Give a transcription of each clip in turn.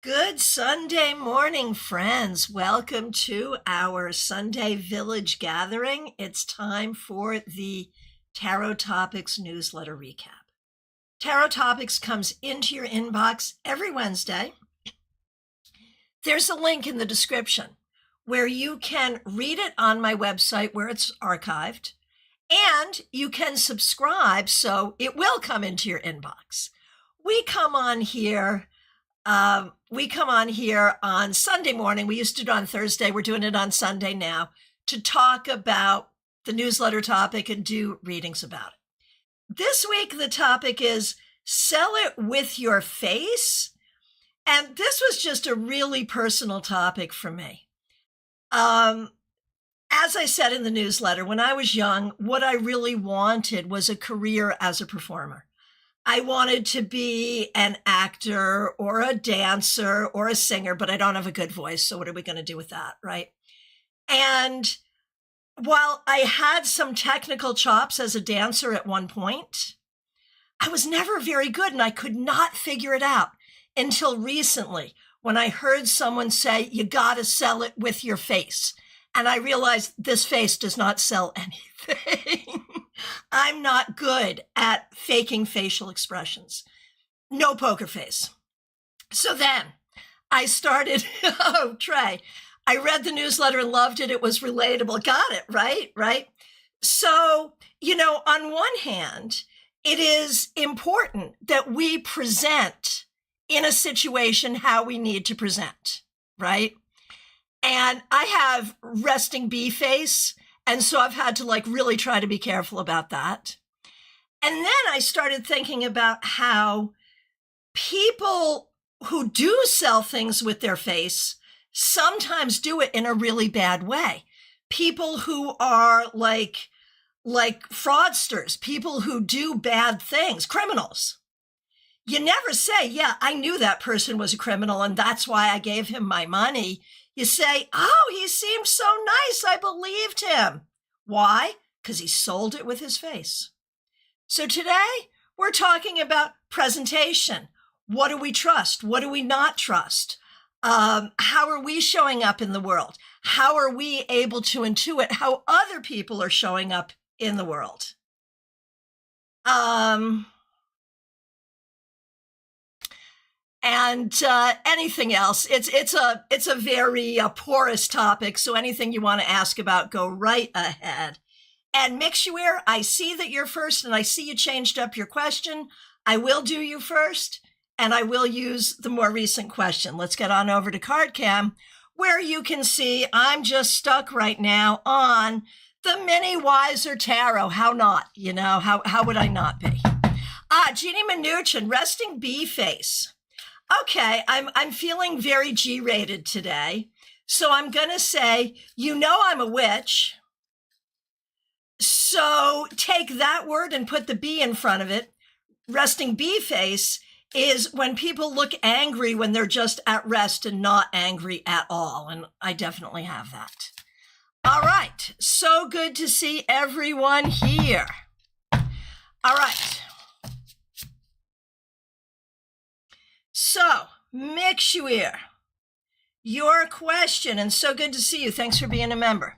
Good Sunday morning, friends. Welcome to our Sunday Village gathering. It's time for the Tarot Topics newsletter recap. Tarot Topics comes into your inbox every Wednesday. There's a link in the description where you can read it on my website where it's archived, and you can subscribe so it will come into your inbox. We come on here on Sunday morning. We used to do it on Thursday. We're doing it on Sunday now to talk about the newsletter topic and do readings about it. This week, the topic is sell it with your face. And this was just a really personal topic for me. As I said in the newsletter, when I was young, what I really wanted was a career as a performer. I wanted to be an actor or a dancer or a singer, but I don't have a good voice. So what are we going to do with that, right? And while I had some technical chops as a dancer at one point, I was never very good and I could not figure it out until recently when I heard someone say, you got to sell it with your face. And I realized this face does not sell anything. I'm not good at faking facial expressions. No poker face. So then I started, oh, Trey, I read the newsletter and loved it. It was relatable. Got it, right? Right. So, on one hand, it is important that we present in a situation how we need to present, right? And I have resting bee face. And so I've had to really try to be careful about that. And then I started thinking about how people who do sell things with their face sometimes do it in a really bad way. People who are like fraudsters, people who do bad things, criminals. You never say, yeah, I knew that person was a criminal and that's why I gave him my money. You say, oh, he seemed so nice. I believed him. Why? Because he sold it with his face. So today we're talking about presentation. What do we trust? What do we not trust? How are we showing up in the world? How are we able to intuit how other people are showing up in the world? And anything else. It's a very porous topic. So anything you want to ask about, go right ahead. And Mixuir, I see that you're first, and I see you changed up your question. I will do you first, and I will use the more recent question. Let's get on over to CardCam, where you can see I'm just stuck right now on the Mini Wiser Tarot. How not? How would I not be? Jeannie Mnuchin, resting bee face. Okay, I'm feeling very G-rated today. So I'm going to say, I'm a witch. So take that word and put the B in front of it. Resting bee face is when people look angry when they're just at rest and not angry at all. And I definitely have that. All right. So good to see everyone here. All right. So, Mixuir, your question, and so good to see you. Thanks for being a member.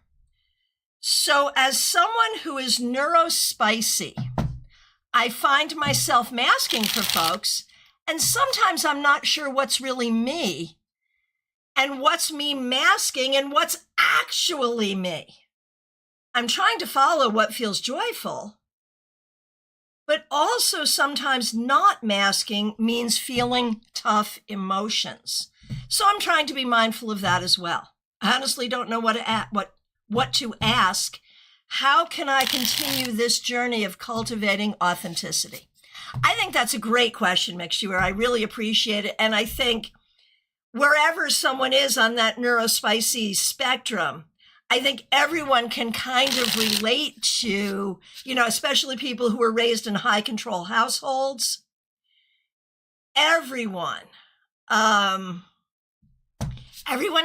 So, as someone who is neurospicy, I find myself masking for folks, and sometimes I'm not sure what's really me and what's me masking and what's actually me. I'm trying to follow what feels joyful, but also sometimes not masking means feeling tough emotions. So I'm trying to be mindful of that as well. I honestly don't know what to ask. How can I continue this journey of cultivating authenticity? I think that's a great question, Mixuir. I really appreciate it. And I think wherever someone is on that neurospicy spectrum, I think everyone can kind of relate to, especially people who were raised in high control households. Everyone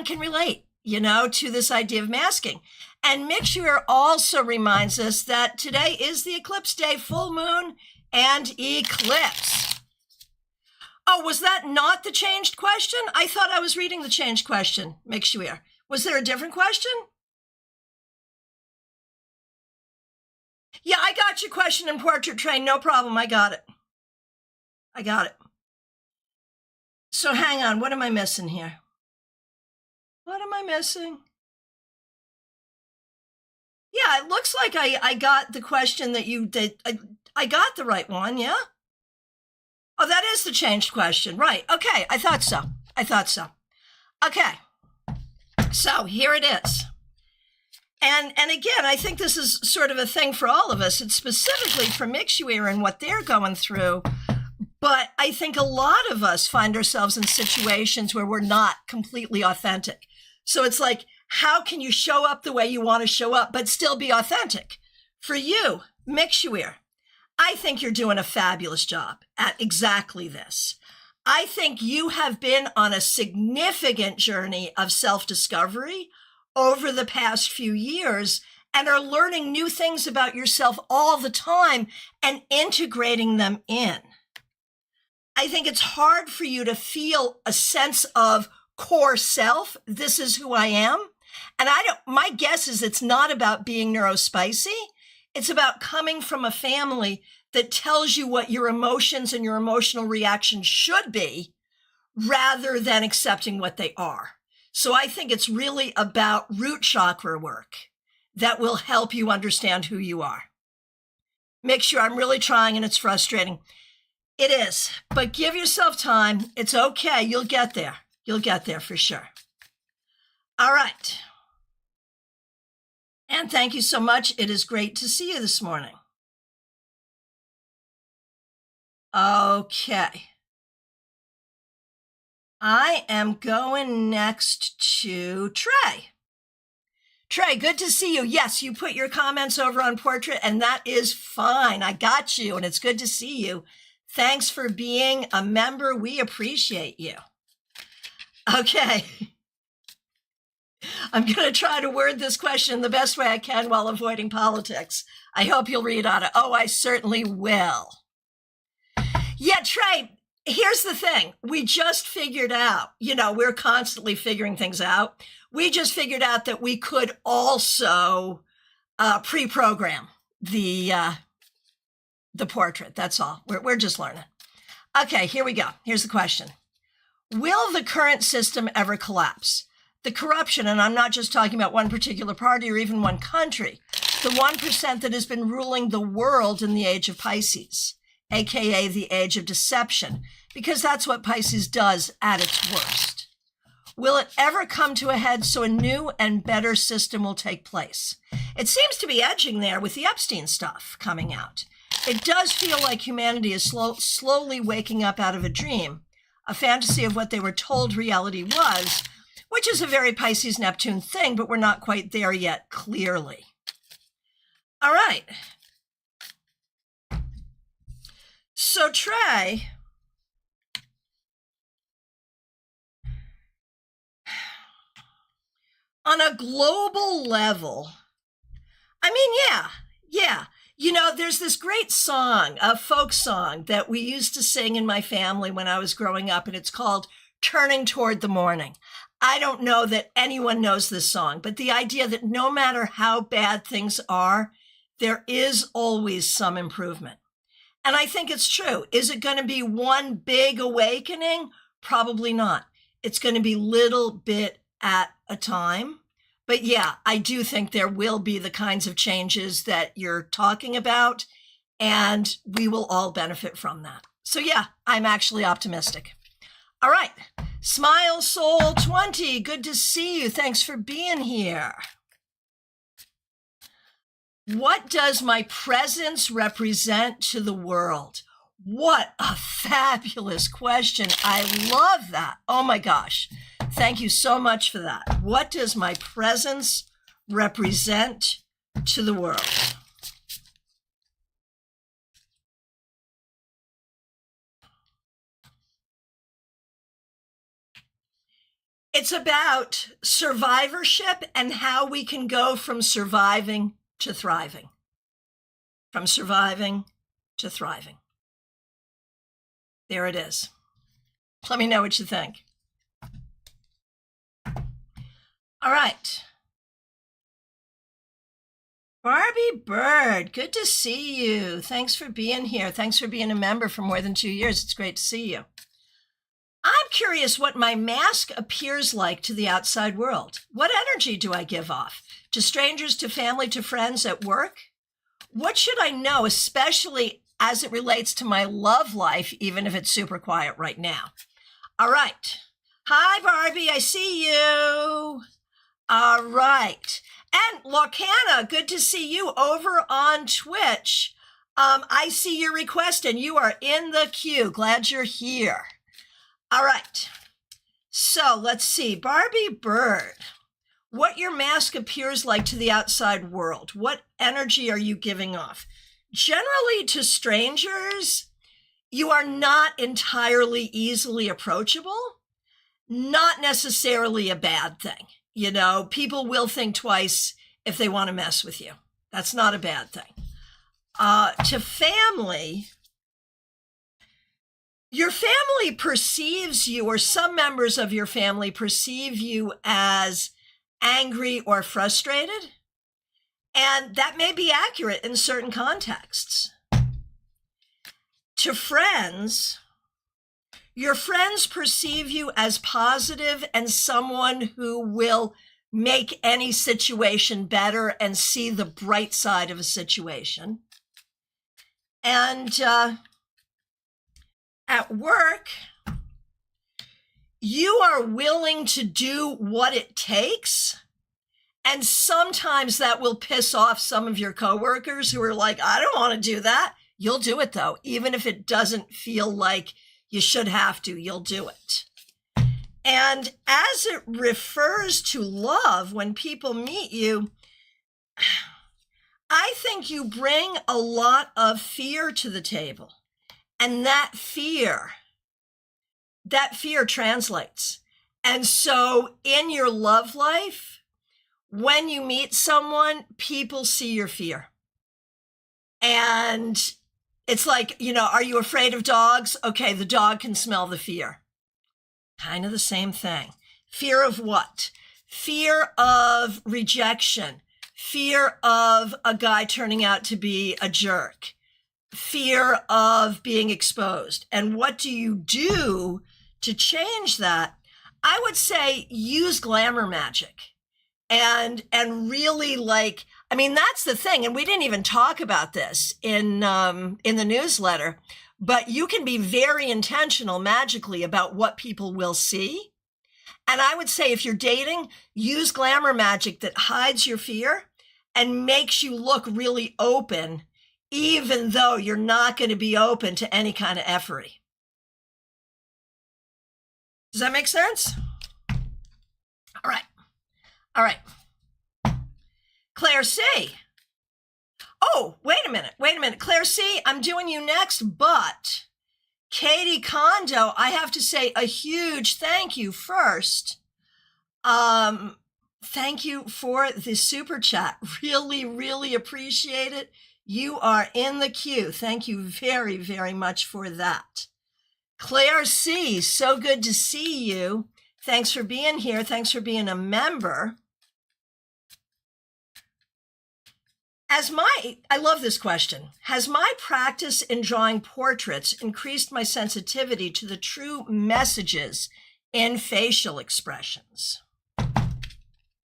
can relate, to this idea of masking. And Mixuir also reminds us that today is the eclipse day, full moon and eclipse. Oh, was that not the changed question? I thought I was reading the changed question. Make sure. Was there a different question? Yeah, I got your question in portrait train. No problem. I got it. So hang on. What am I missing here? What am I missing? Yeah, it looks like I got the question that you did. I got the right one, yeah? Oh, that is the changed question. Right. Okay, I thought so. Okay, so here it is. And again, I think this is sort of a thing for all of us. It's specifically for Mixuer and what they're going through. But I think a lot of us find ourselves in situations where we're not completely authentic. So it's like, how can you show up the way you want to show up, but still be authentic? For you, Mixuer, I think you're doing a fabulous job at exactly this. I think you have been on a significant journey of self-discovery over the past few years and are learning new things about yourself all the time and integrating them in. I think it's hard for you to feel a sense of core self. This is who I am. And my guess is it's not about being neurospicy. It's about coming from a family that tells you what your emotions and your emotional reactions should be rather than accepting what they are. So I think it's really about root chakra work that will help you understand who you are. Make sure I'm really trying and it's frustrating. It is, but give yourself time. It's okay. You'll get there. You'll get there for sure. All right. And thank you so much. It is great to see you this morning. Okay. I am going next to Trey. Trey, good to see you. Yes, you put your comments over on portrait, and that is fine. I got you, and it's good to see you. Thanks for being a member. We appreciate you. Okay. I'm going to try to word this question the best way I can while avoiding politics. I hope you'll read on it. Oh, I certainly will. Yeah, Trey, here's the thing. We just figured out, we're constantly figuring things out. We just figured out that we could also pre-program the portrait. That's all. We're just learning. Okay, here we go. Here's the question. Will the current system ever collapse? The corruption, and I'm not just talking about one particular party or even one country, the 1% that has been ruling the world in the age of Pisces, aka the age of deception, because that's what Pisces does at its worst. Will it ever come to a head so a new and better system will take place? It seems to be edging there with the Epstein stuff coming out. It does feel like humanity is slowly waking up out of a dream, a fantasy of what they were told reality was, which is a very Pisces-Neptune thing, but we're not quite there yet, clearly. All right. So, Trey, on a global level, yeah. There's this great song, a folk song that we used to sing in my family when I was growing up, and it's called Turning Toward the Morning. I don't know that anyone knows this song, but the idea that no matter how bad things are, there is always some improvement. And I think it's true. Is it going to be one big awakening? Probably not. It's going to be little bit at a time. But yeah, I do think there will be the kinds of changes that you're talking about, and we will all benefit from that. So yeah, I'm actually optimistic. All right. Smile Soul 20, good to see you. Thanks for being here. What does my presence represent to the world? What a fabulous question. I love that. Oh my gosh. Thank you so much for that. What does my presence represent to the world? It's about survivorship and how we can go from surviving to thriving. From surviving to thriving. There it is. Let me know what you think. All right. Barbie Bird, good to see you. Thanks for being here. Thanks for being a member for more than 2 years. It's great to see you. I'm curious what my mask appears like to the outside world. What energy do I give off? To strangers, to family, to friends, at work? What should I know, especially as it relates to my love life, even if it's super quiet right now? All right. Hi, Barbie. I see you. All right. And Lorcana, good to see you over on Twitch. I see your request and you are in the queue. Glad you're here. All right. So let's see. Barbie Bird, what your mask appears like to the outside world. What energy are you giving off? Generally to strangers, you are not entirely easily approachable. Not necessarily a bad thing. You know, people will think twice if they want to mess with you. That's not a bad thing. To family, your family perceives you, or some members of your family perceive you as angry or frustrated. And that may be accurate in certain contexts. To friends, your friends perceive you as positive and someone who will make any situation better and see the bright side of a situation. And at work, you are willing to do what it takes. And sometimes that will piss off some of your coworkers who are like, I don't want to do that. You'll do it though, even if it doesn't feel like you should have to, you'll do it. And as it refers to love, when people meet you, I think you bring a lot of fear to the table. And that fear translates. And so in your love life, when you meet someone, people see your fear. And it's like, you know, are you afraid of dogs? Okay, the dog can smell the fear. Kind of the same thing. Fear of what? Fear of rejection. Fear of a guy turning out to be a jerk. Fear of being exposed. And what do you do to change that? I would say use glamour magic. And really, like, I mean, that's the thing. And we didn't even talk about this in the newsletter, but you can be very intentional magically about what people will see. And I would say if you're dating, use glamour magic that hides your fear and makes you look really open, even though you're not going to be open to any kind of effery. Does that make sense? All right. All right. Claire C. Oh, wait a minute. Claire C., I'm doing you next, but Katie Kondo, I have to say a huge thank you first. Thank you for the super chat. Really, really appreciate it. You are in the queue. Thank you very, very much for that. Claire C., so good to see you. Thanks for being here. Thanks for being a member. I love this question. Has my practice in drawing portraits increased my sensitivity to the true messages in facial expressions?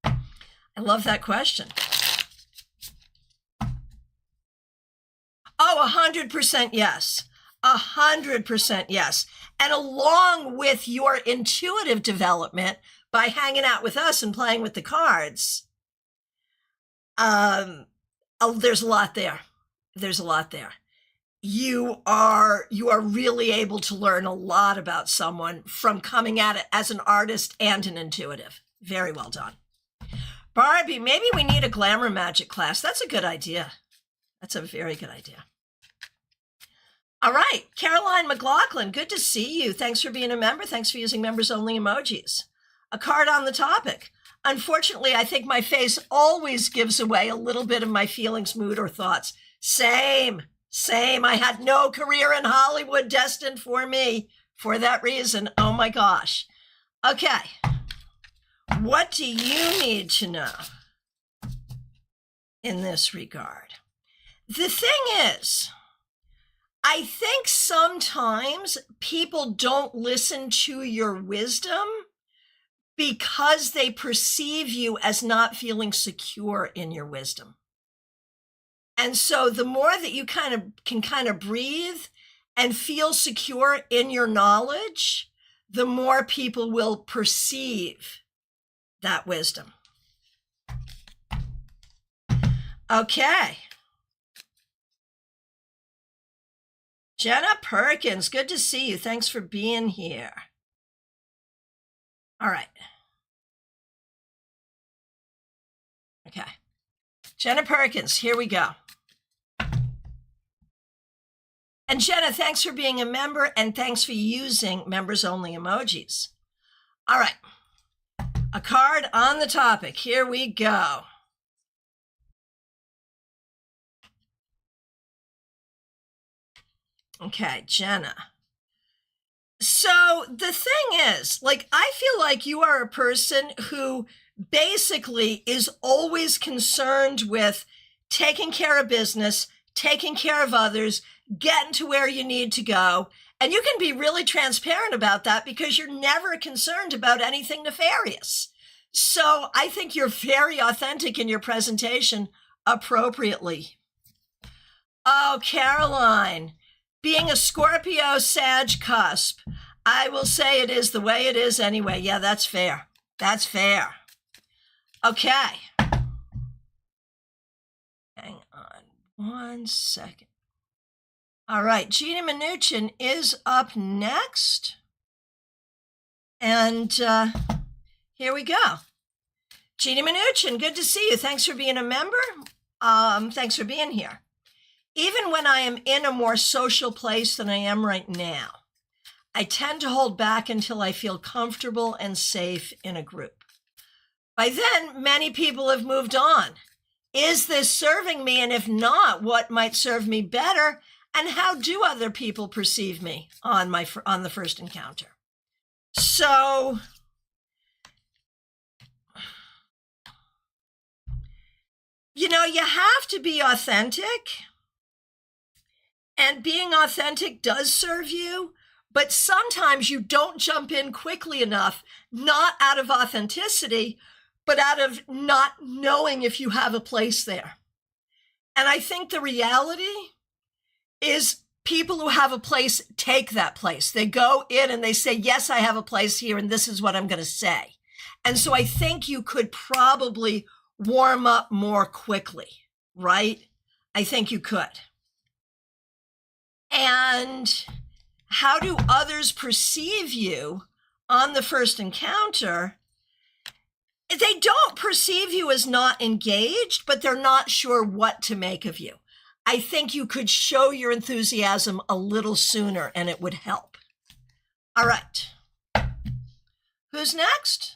I love that question. Oh, 100% yes. 100% yes. And along with your intuitive development by hanging out with us and playing with the cards, there's a lot there. There's a lot there. You are really able to learn a lot about someone from coming at it as an artist and an intuitive. Very well done. Barbie, maybe we need a glamour magic class. That's a good idea. That's a very good idea. All right, Caroline McLaughlin, good to see you. Thanks for being a member. Thanks for using members-only emojis. A card on the topic. Unfortunately, I think my face always gives away a little bit of my feelings, mood, or thoughts. Same. I had no career in Hollywood destined for me. for that reason. Oh my gosh. Okay. What do you need to know in this regard? The thing is, I think sometimes people don't listen to your wisdom because they perceive you as not feeling secure in your wisdom. And so the more that you can breathe and feel secure in your knowledge, the more people will perceive that wisdom. Okay. Jenna Perkins, good to see you. Thanks for being here. All right. Okay. Jenna Perkins, here we go. And Jenna, thanks for being a member and thanks for using members only emojis. All right. A card on the topic. Here we go. Okay, Jenna. So the thing is, I feel like you are a person who basically is always concerned with taking care of business, taking care of others, getting to where you need to go. And you can be really transparent about that because you're never concerned about anything nefarious. So I think you're very authentic in your presentation appropriately. Oh, Caroline, being a Scorpio Sag cusp, I will say it is the way it is anyway. Yeah, that's fair. That's fair. Okay. Hang on one second. All right, Gina Mnuchin is up next. And here we go. Gina Mnuchin, good to see you. Thanks for being a member. Thanks for being here. Even when I am in a more social place than I am right now, I tend to hold back until I feel comfortable and safe in a group. By then, many people have moved on. Is this serving me? And if not, what might serve me better? And how do other people perceive me on the first encounter? So, you have to be authentic. And being authentic does serve you, but sometimes you don't jump in quickly enough, not out of authenticity, but out of not knowing if you have a place there. And I think the reality is people who have a place take that place. They go in and they say, yes, I have a place here, and this is what I'm going to say. And so I think you could probably warm up more quickly, right? I think you could. And how do others perceive you on the first encounter? They don't perceive you as not engaged, but they're not sure what to make of you. I think you could show your enthusiasm a little sooner and it would help. All right. Who's next?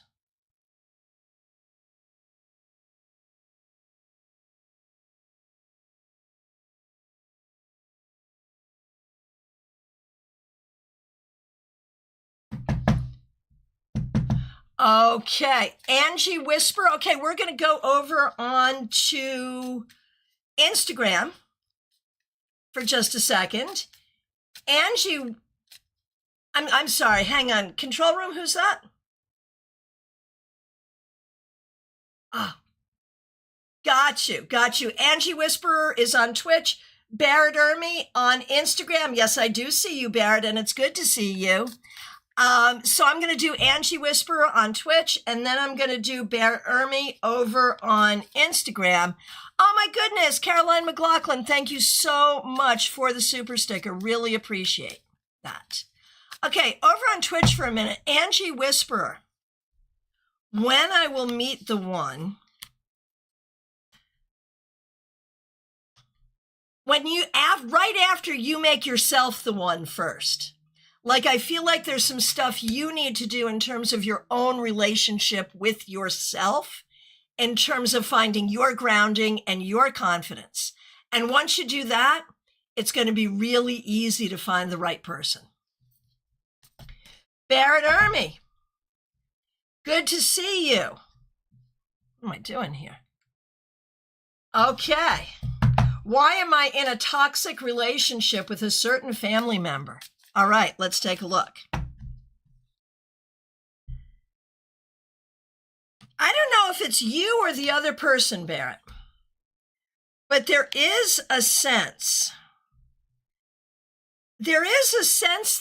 Okay, Angie Whisper. Okay, we're going to go over on to Instagram for just a second. Angie, I'm sorry, hang on. Control room, who's that? Oh, got you. Angie Whisperer is on Twitch. Barrett Ermy on Instagram. Yes, I do see you, Barrett, and it's good to see you. So I'm going to do Angie Whisperer on Twitch, and then I'm going to do Barrett Ermy over on Instagram. Oh my goodness, Caroline McLaughlin, thank you so much for the super sticker. Really appreciate that. Okay, over on Twitch for a minute, Angie Whisperer. When I will meet the one, when you right after you make yourself the one first. I feel like there's some stuff you need to do in terms of your own relationship with yourself, in terms of finding your grounding and your confidence. And once you do that, it's going to be really easy to find the right person. Barrett Ermy, good to see you. What am I doing here? Okay. Why am I in a toxic relationship with a certain family member? All right, let's take a look. I don't know if it's you or the other person, Barrett, but there is a sense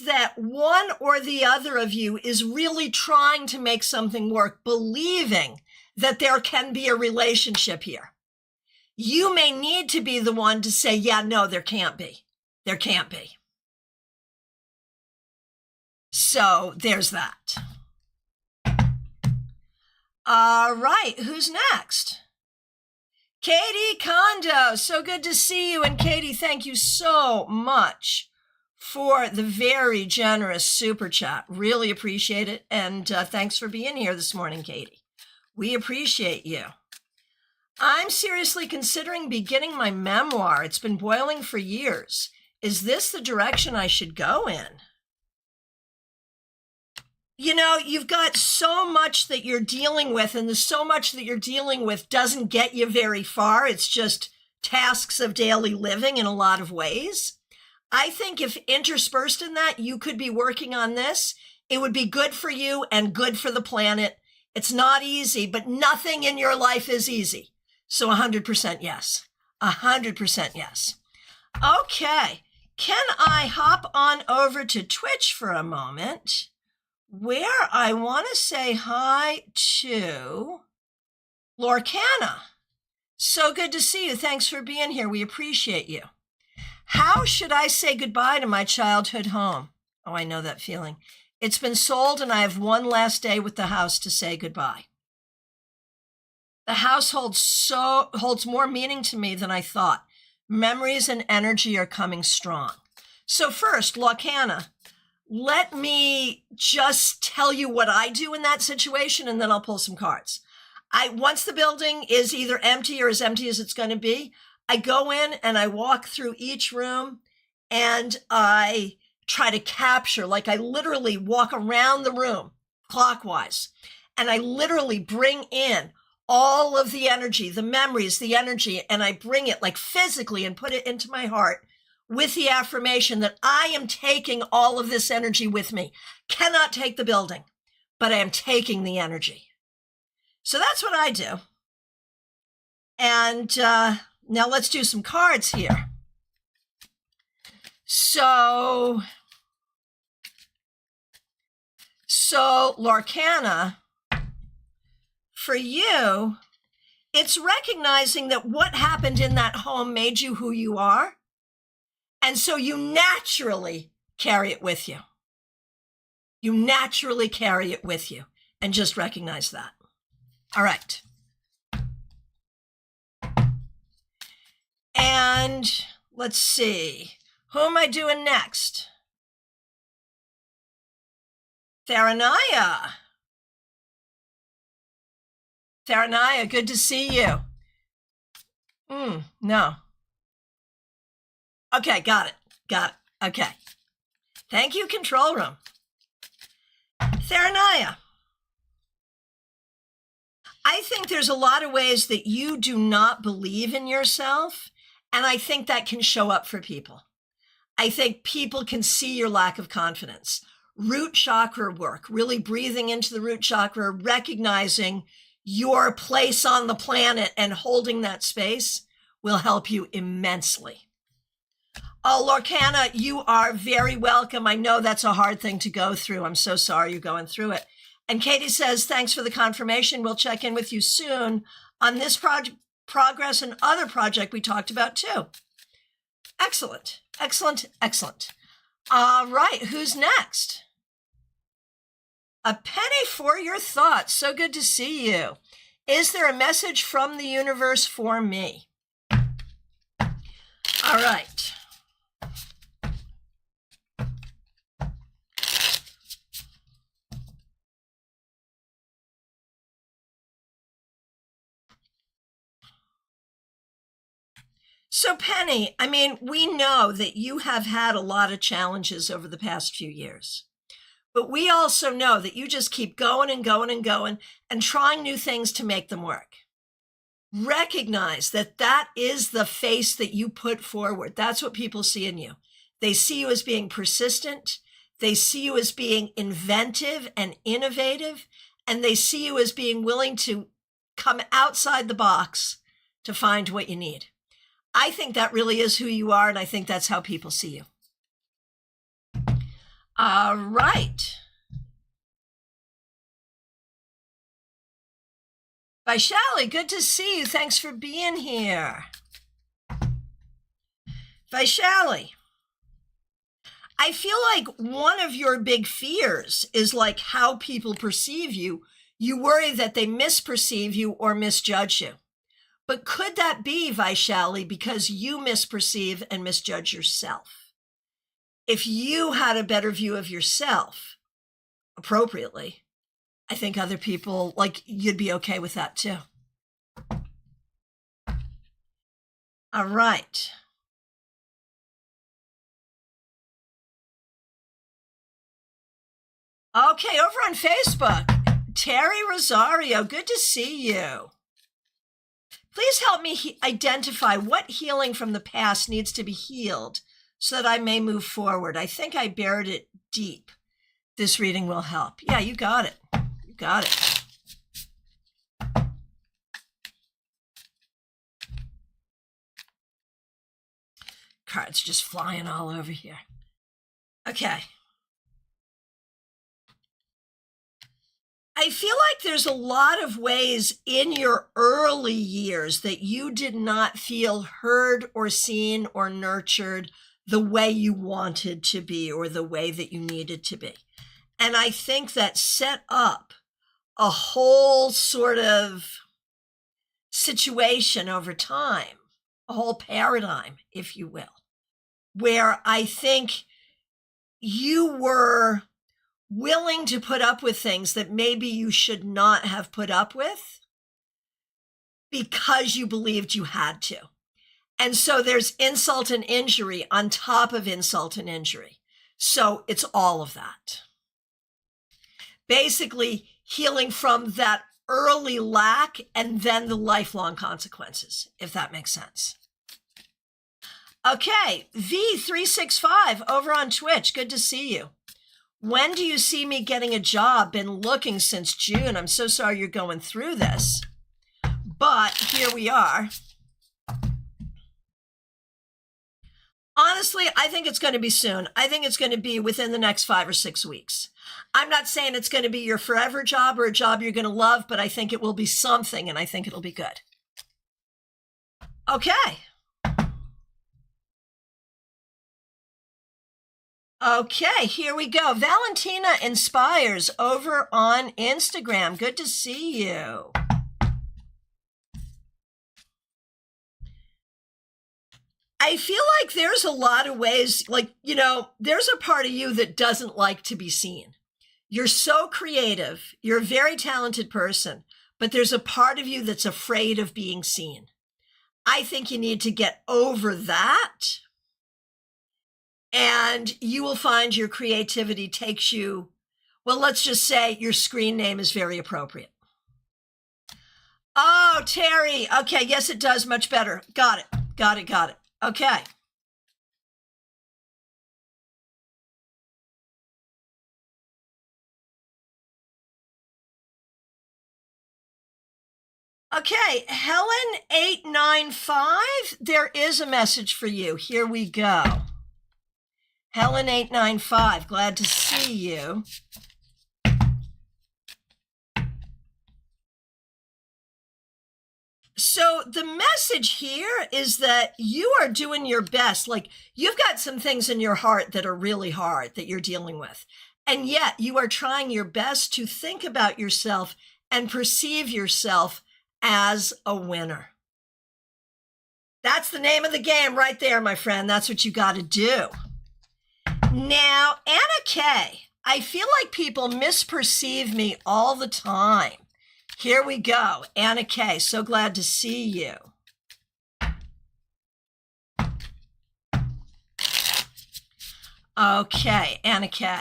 that one or the other of you is really trying to make something work, believing that there can be a relationship here. You may need to be the one to say, yeah, no, there can't be. There can't be. So there's that. All right, who's next? Katie Kondo, so good to see you. And Katie, thank you so much for the very generous super chat. Really appreciate it. And thanks for being here this morning, Katie. We appreciate you. I'm seriously considering beginning my memoir. It's been boiling for years. Is this the direction I should go in? You know, you've got so much that you're dealing with, and the so much that you're dealing with doesn't get you very far. It's just tasks of daily living in a lot of ways. I think if interspersed in that, you could be working on this. It would be good for you and good for the planet. It's not easy, but nothing in your life is easy. So 100% yes. 100% yes. Okay. Can I hop on over to Twitch for a moment, where I want to say hi to Lorcana. So good to see you. Thanks for being here. We appreciate you. How should I say goodbye to my childhood home? Oh, I know that feeling. It's been sold and I have one last day with the house to say goodbye. The house holds more meaning to me than I thought. Memories and energy are coming strong. So first, Lorcana, let me just tell you what I do in that situation, and then I'll pull some cards. Once the building is either empty or as empty as it's going to be, I go in and I walk through each room and I try to capture, like I literally walk around the room clockwise, and I literally bring in all of the energy, the memories, the energy, and I bring it like physically and put it into my heart with the affirmation that I am taking all of this energy with me. Cannot take the building, but I am taking the energy. So that's what I do. And now let's do some cards here. So Lorcana, for you, it's recognizing that what happened in that home made you who you are. And so you naturally carry it with you. You naturally carry it with you, and just recognize that. All right. And let's see. Who am I doing next? Tharanaya. Tharanaya, good to see you. No. Okay, got it. Okay. Thank you, control room. Tharanaya, I think there's a lot of ways that you do not believe in yourself, and I think that can show up for people. I think people can see your lack of confidence. Root chakra work, really breathing into the root chakra, recognizing your place on the planet and holding that space will help you immensely. Oh, Lorcana, you are very welcome. I know that's a hard thing to go through. I'm so sorry you're going through it. And Katie says, thanks for the confirmation. We'll check in with you soon on this progress and other project we talked about too. Excellent, excellent, excellent. All right, who's next? A penny for your thoughts. So good to see you. Is there a message from the universe for me? All right. So Penny, I mean, we know that you have had a lot of challenges over the past few years. But we also know that you just keep going and going and going and trying new things to make them work. Recognize that that is the face that you put forward. That's what people see in you. They see you as being persistent. They see you as being inventive and innovative. And they see you as being willing to come outside the box to find what you need. I think that really is who you are, and I think that's how people see you. All right. Vaishali, good to see you. Thanks for being here. Vaishali, I feel like one of your big fears is like how people perceive you. You worry that they misperceive you or misjudge you. But could that be, Vaishali, because you misperceive and misjudge yourself? If you had a better view of yourself appropriately, I think other people, like, you'd be okay with that too. All right. Okay, over on Facebook, Terry Rosario, good to see you. Please help me identify what healing from the past needs to be healed so that I may move forward. I think I buried it deep. This reading will help. Yeah, you got it. You got it. Cards just flying all over here. Okay. I feel like there's a lot of ways in your early years that you did not feel heard or seen or nurtured the way you wanted to be or the way that you needed to be. And I think that set up a whole sort of situation over time, a whole paradigm, if you will, where I think you were willing to put up with things that maybe you should not have put up with because you believed you had to. And so there's insult and injury on top of insult and injury. So it's all of that. Basically, healing from that early lack and then the lifelong consequences, if that makes sense. Okay, V365 over on Twitch. Good to see you. When do you see me getting a job? Been looking since June. I'm so sorry you're going through this, but here we are. Honestly, I think it's going to be soon. I think it's going to be within the next 5 or 6 weeks. I'm not saying it's going to be your forever job or a job you're going to love, but I think it will be something, and I think it'll be good. Okay. Okay, here we go. Valentina Inspires over on Instagram. Good to see you. I feel like there's a lot of ways, like, you know, there's a part of you that doesn't like to be seen. You're so creative. You're a very talented person, but there's a part of you that's afraid of being seen. I think you need to get over that. And you will find your creativity takes you, well, let's just say your screen name is very appropriate. Oh, Terry. Okay, yes, it does. Much better. Got it. Got it. Got it. Okay. Okay, Helen895, there is a message for you. Here we go. Helen895, glad to see you. So the message here is that you are doing your best. Like, you've got some things in your heart that are really hard that you're dealing with. And yet you are trying your best to think about yourself and perceive yourself as a winner. That's the name of the game right there, my friend. That's what you got to do. Now, Anna K, I feel like people misperceive me all the time. Here we go. Anna K, so glad to see you. Okay, Anna K.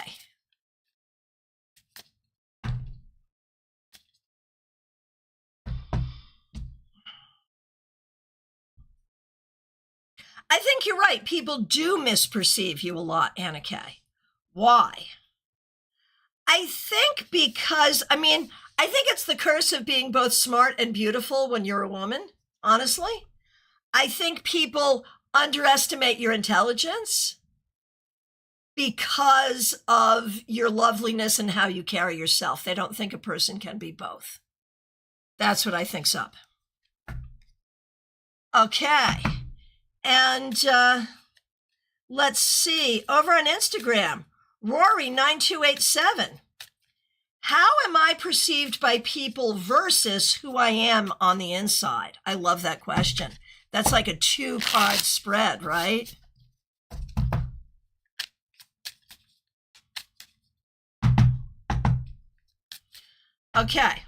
I think you're right. People do misperceive you a lot, Anna Kay. Why? I think because, I think it's the curse of being both smart and beautiful when you're a woman, honestly. I think people underestimate your intelligence because of your loveliness and how you carry yourself. They don't think a person can be both. That's what I think's up. Okay. And let's see. Over on Instagram, Rory9287. How am I perceived by people versus who I am on the inside? I love that question. That's like a 2-card spread, right? Okay.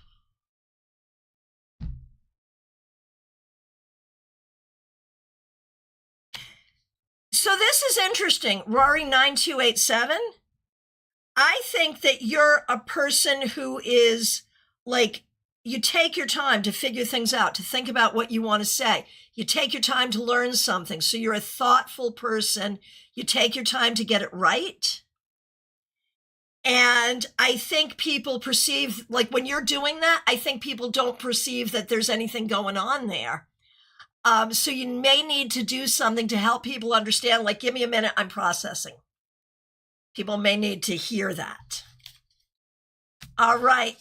So this is interesting. Rory9287. I think that you're a person who is like, you take your time to figure things out, to think about what you want to say. You take your time to learn something. So you're a thoughtful person. You take your time to get it right. And I think people perceive, like when you're doing that, I think people don't perceive that there's anything going on there. So you may need to do something to help people understand, like, give me a minute, I'm processing. People may need to hear that. All right.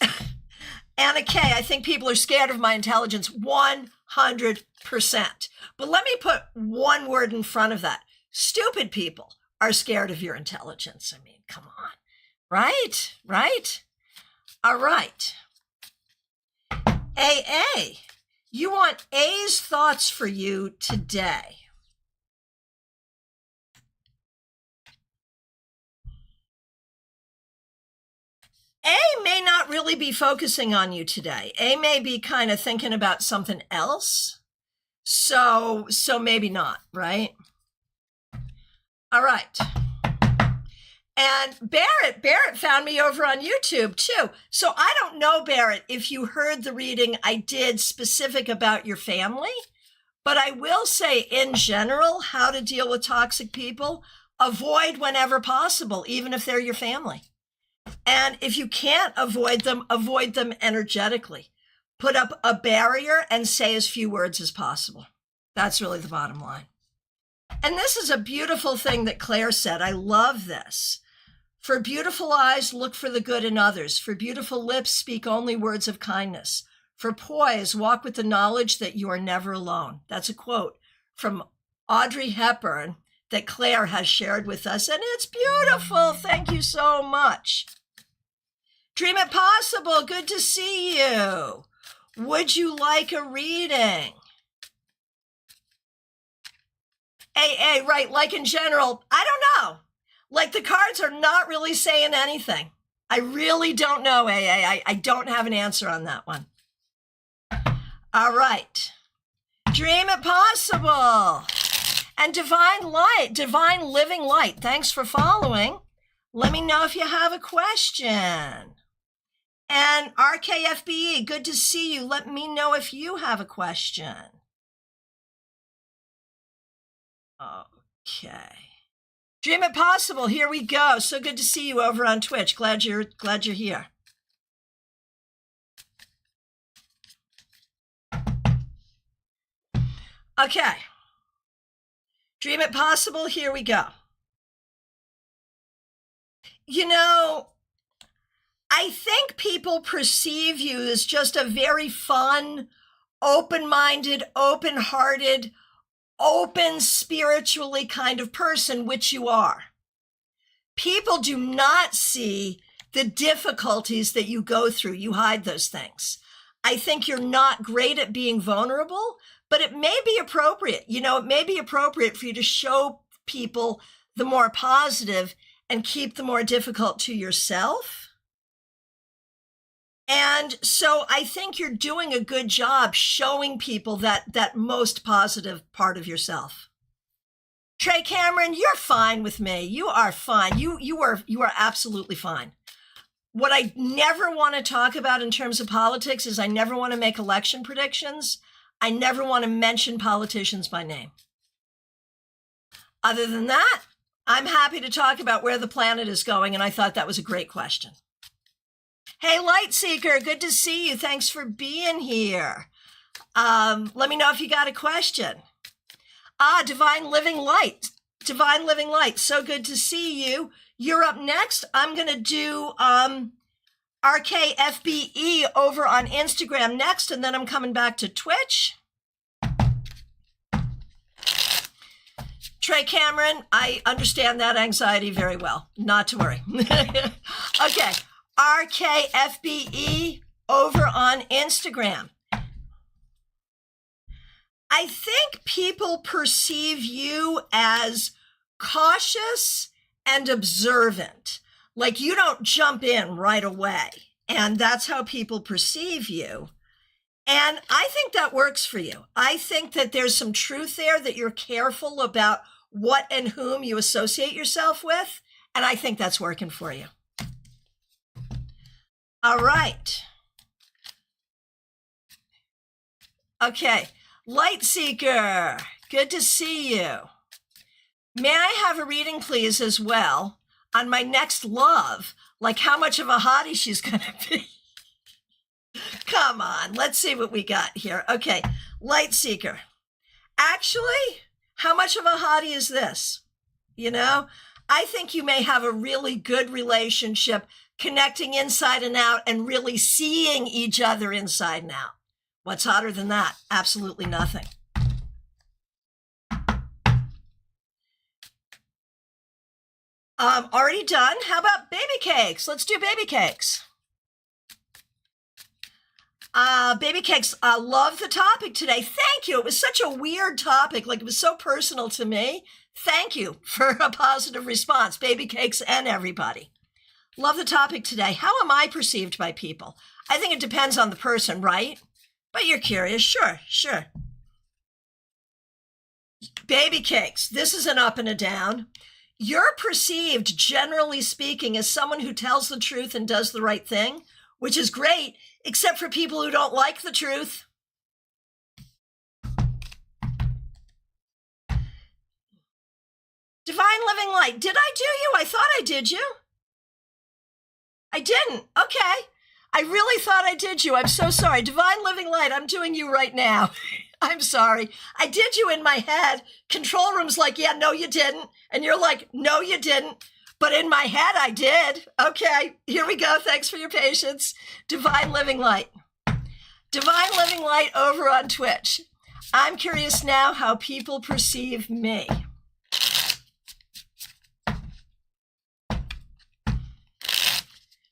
Anna Kay, I think people are scared of my intelligence 100%. But let me put one word in front of that. Stupid people are scared of your intelligence. I mean, come on. Right? Right? All right. AA, you want A's thoughts for you today. A may not really be focusing on you today. A may be kind of thinking about something else. So maybe not, right? All right. And Barrett found me over on YouTube too. So I don't know, Barrett, if you heard the reading I did specific about your family, but I will say in general, how to deal with toxic people, avoid whenever possible, even if they're your family. And if you can't avoid them energetically. Put up a barrier and say as few words as possible. That's really the bottom line. And this is a beautiful thing that Claire said. I love this. For beautiful eyes, look for the good in others. For beautiful lips, speak only words of kindness. For poise, walk with the knowledge that you are never alone. That's a quote from Audrey Hepburn that Claire has shared with us, and it's beautiful. Thank you so much. Dream It Possible, good to see you. Would you like a reading? AA, right, like in general, I don't know. Like the cards are not really saying anything. I really don't know, AA. I don't have an answer on that one. All right. Dream It Possible. And Divine Light, Divine Living Light, thanks for following. Let me know if you have a question. And RKFBE, good to see you. Let me know if you have a question. Okay. Dream It Possible, here we go. So good to see you over on Twitch. Glad you're here. Okay. Dream It Possible, here we go. You know, I think people perceive you as just a very fun, open-minded, open-hearted, open spiritually kind of person, which you are. People do not see the difficulties that you go through. You hide those things. I think you're not great at being vulnerable, but it may be appropriate. You know, it may be appropriate for you to show people the more positive and keep the more difficult to yourself. And so I think you're doing a good job showing people that most positive part of yourself. Trey Cameron, you're fine with me. You are fine. You are absolutely fine. What I never want to talk about in terms of politics is I never want to make election predictions. I never want to mention politicians by name. Other than that, I'm happy to talk about where the planet is going, and I thought that was a great question. Hey, Light Seeker, good to see you. Thanks for being here. Let me know if you got a question. Divine Living Light. Divine Living Light, so good to see you. You're up next. I'm going to do RKFBE over on Instagram next, and then I'm coming back to Twitch. Trey Cameron, I understand that anxiety very well. Not to worry. Okay, RKFBE over on Instagram. I think people perceive you as cautious and observant. Like you don't jump in right away. And that's how people perceive you. And I think that works for you. I think that there's some truth there, that you're careful about what and whom you associate yourself with. And I think that's working for you. All right. Okay. Light Seeker, good to see you. May I have a reading, please, as well, on my next love, like how much of a hottie she's going to be? Come on, let's see what we got here. Okay, Light Seeker. Actually, how much of a hottie is this? You know, I think you may have a really good relationship, connecting inside and out and really seeing each other inside and out. What's hotter than that? Absolutely nothing. Already done. How about baby cakes? Let's do baby cakes. Baby cakes, love the topic today. Thank you. It was such a weird topic. Like it was so personal to me. Thank you for a positive response, baby cakes and everybody. Love the topic today. How am I perceived by people? I think it depends on the person, right? But you're curious. Sure, sure. Baby cakes. This is an up and a down. You're perceived, generally speaking, as someone who tells the truth and does the right thing, which is great, except for people who don't like the truth. Divine Living Light. Did I do you? I thought I did you. I didn't. Okay. I really thought I did you. I'm so sorry. Divine Living Light, I'm doing you right now. I'm sorry. I did you in my head. Control room's like, yeah, no, you didn't. And you're like, no, you didn't. But in my head, I did. Okay, here we go. Thanks for your patience. Divine Living Light. Divine Living Light over on Twitch. I'm curious now how people perceive me.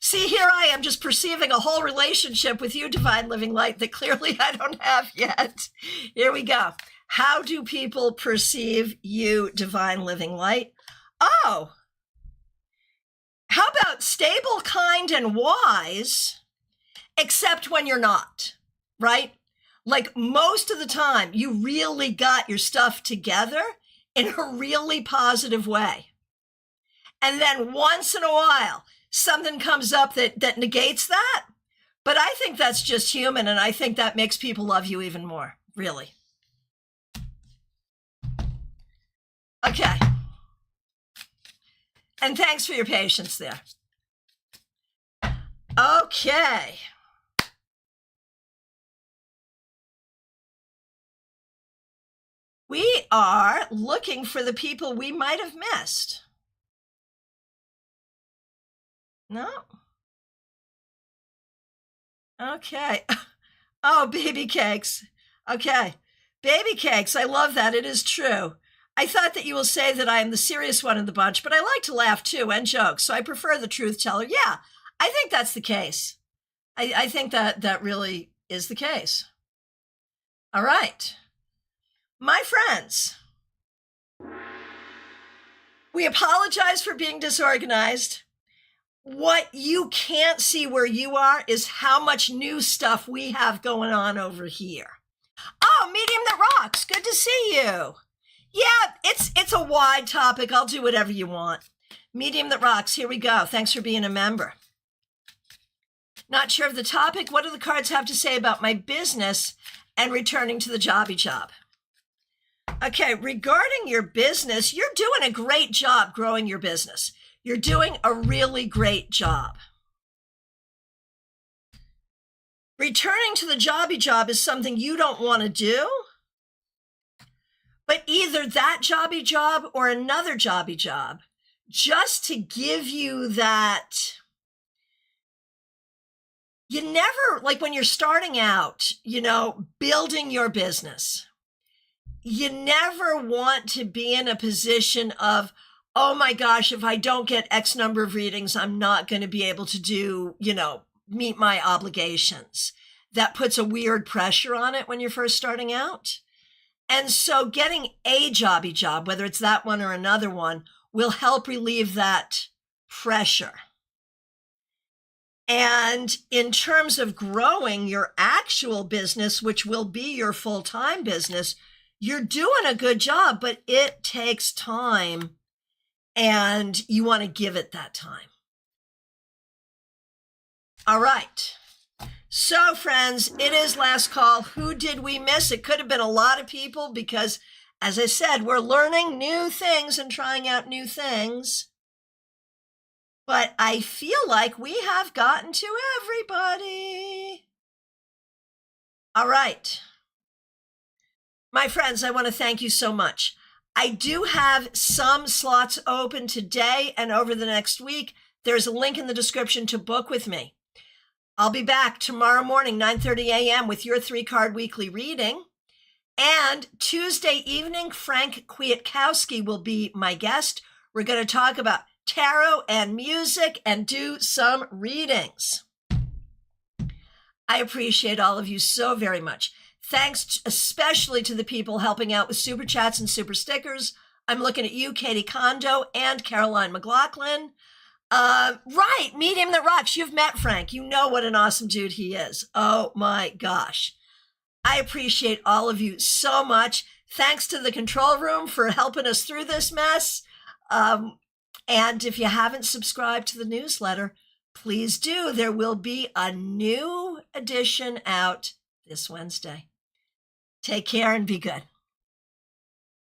See, here I am just perceiving a whole relationship with you, Divine Living Light, that clearly I don't have yet. Here we go. How do people perceive you, Divine Living Light? Oh, how about stable, kind, and wise, except when you're not, right? Like most of the time, you really got your stuff together in a really positive way. And then once in a while, something comes up that negates that. But I think that's just human, and I think that makes people love you even more, really. Okay. And thanks for your patience there. Okay. We are looking for the people we might have missed. No? Okay. Oh, baby cakes. Okay. Baby cakes. I love that. It is true. I thought that you will say that I am the serious one in the bunch, but I like to laugh too and joke, so I prefer the truth teller. Yeah, I think that's the case. I think that really is the case. All right. My friends, we apologize for being disorganized. What you can't see where you are is how much new stuff we have going on over here. Oh, Medium That Rocks, good to see you. Yeah, it's a wide topic. I'll do whatever you want. Medium That Rocks, here we go. Thanks for being a member. Not sure of the topic. What do the cards have to say about my business and returning to the jobby job? Okay, regarding your business, you're doing a great job growing your business. You're doing a really great job. Returning to the jobby job is something you don't want to do, but either that jobby job or another jobby job, just to give you that. You never, like when you're starting out, building your business, you never want to be in a position of, oh my gosh, if I don't get X number of readings, I'm not going to be able to do, meet my obligations. That puts a weird pressure on it when you're first starting out. And so getting a jobby job, whether it's that one or another one, will help relieve that pressure. And in terms of growing your actual business, which will be your full-time business, you're doing a good job, but it takes time and you want to give it that time. All right. So friends, it is last call. Who did we miss? It could have been a lot of people because, as I said, we're learning new things and trying out new things. But I feel like we have gotten to everybody. All right. My friends, I want to thank you so much. I do have some slots open today and over the next week. There's a link in the description to book with me. I'll be back tomorrow morning, 9:30 a.m. with your 3-card weekly reading. And Tuesday evening, Frank Kwiatkowski will be my guest. We're going to talk about tarot and music and do some readings. I appreciate all of you so very much. Thanks especially to the people helping out with super chats and super stickers. I'm looking at you, Katie Kondo and Caroline McLaughlin. Right, Medium That Rocks. You've met Frank. You know what an awesome dude he is. Oh my gosh. I appreciate all of you so much. Thanks to the control room for helping us through this mess. And if you haven't subscribed to the newsletter, please do. There will be a new edition out this Wednesday. Take care and be good.